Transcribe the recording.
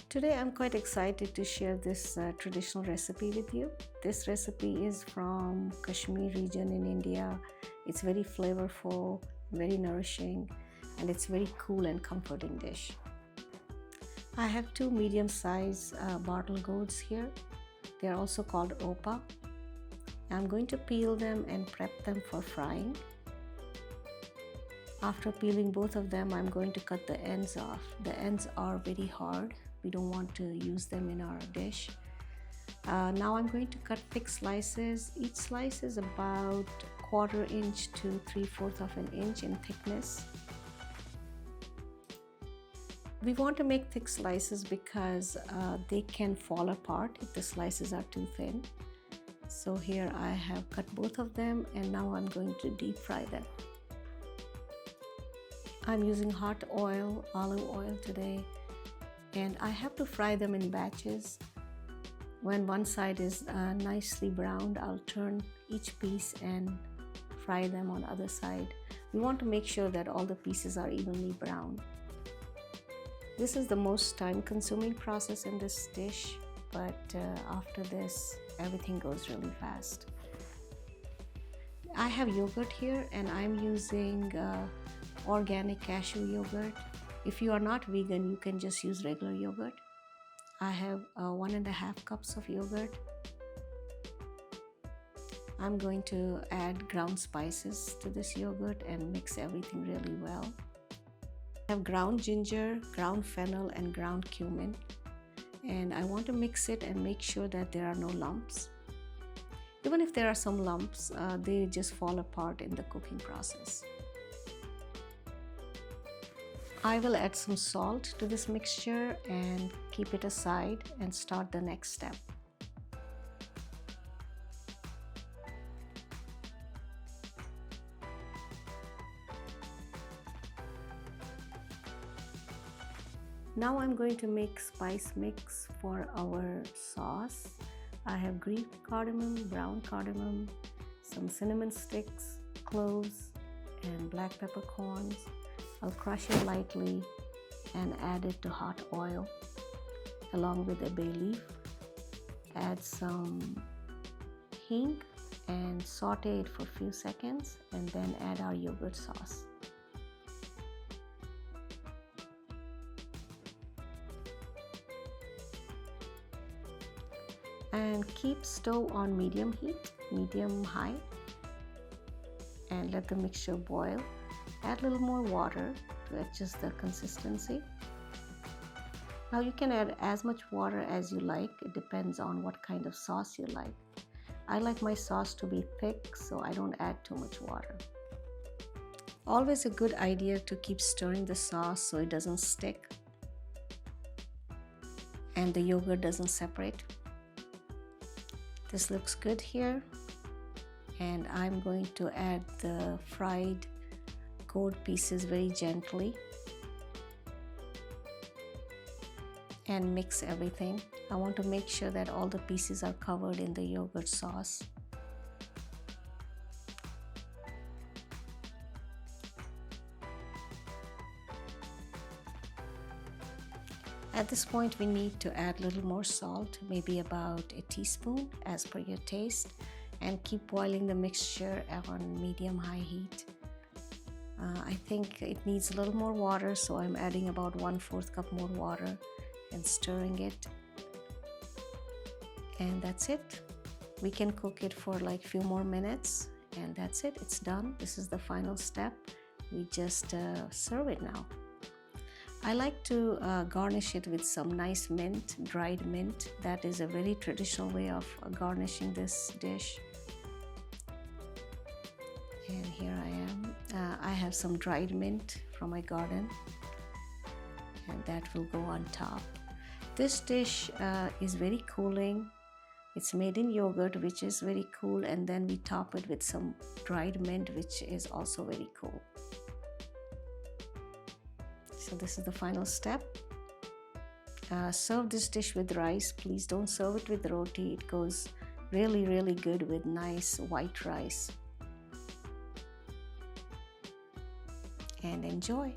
Today I'm quite excited to share this traditional recipe with you. This recipe is from Kashmir region in India. It's very flavorful, very nourishing, and it's very cool and comforting dish. I have two medium-sized bottle gourds here. They're also called opa. I'm going to peel them and prep them for frying. After peeling both of them, I'm going to cut the ends off. The ends are very hard. We don't want to use them in our dish. Now I'm going to cut thick slices. Each slice is about 1/4 inch to 3/4 of an inch in thickness. We want to make thick slices because they can fall apart if the slices are too thin. So here I have cut both of them, and now I'm going to deep fry them. I'm using hot oil, olive oil today, and I have to fry them in batches. When one side is nicely browned, I'll turn each piece and fry them on the other side. We want to make sure that all the pieces are evenly browned. This is the most time-consuming process in this dish, but after this, everything goes really fast. I have yogurt here, and I'm using organic cashew yogurt. If you are not vegan, you can just use regular yogurt. I have 1.5 cups of yogurt. I'm going to add ground spices to this yogurt and mix everything really well. I have ground ginger, ground fennel, and ground cumin. And I want to mix it and make sure that there are no lumps. Even if there are some lumps, they just fall apart in the cooking process. I will add some salt to this mixture and keep it aside and start the next step. Now I'm going to make spice mix for our sauce. I have green cardamom, brown cardamom, some cinnamon sticks, cloves, and black peppercorns. I'll crush it lightly and add it to hot oil along with a bay leaf. Add some hing and saute it for a few seconds, and then add our yogurt sauce. And keep stove on medium heat, medium high, and let the mixture boil. Add a little more water to adjust the consistency. Now you can add as much water as you like. It depends on what kind of sauce you like. I like my sauce to be thick, so I don't add too much water. Always a good idea to keep stirring the sauce so it doesn't stick and the yogurt doesn't separate. This looks good here, and I'm going to add the fried gourd pieces very gently and mix everything. I want to make sure that all the pieces are covered in the yogurt sauce. At this point, we need to add a little more salt, maybe about a teaspoon as per your taste, and keep boiling the mixture on medium-high heat. I think it needs a little more water, so I'm adding about 1/4 cup more water and stirring it. And that's it. We can cook it for like a few more minutes, and that's it. It's done. This is the final step. We just serve it now. I like to garnish it with some nice mint, dried mint. That is a very traditional way of garnishing this dish. And here I am. I have some dried mint from my garden, and that will go on top. This dish is very cooling. It's made in yogurt, which is very cool, and then we top it with some dried mint, which is also very cool. So this is the final step. Serve this dish with rice. Please don't serve it with roti. It goes really, really good with nice white rice. And enjoy.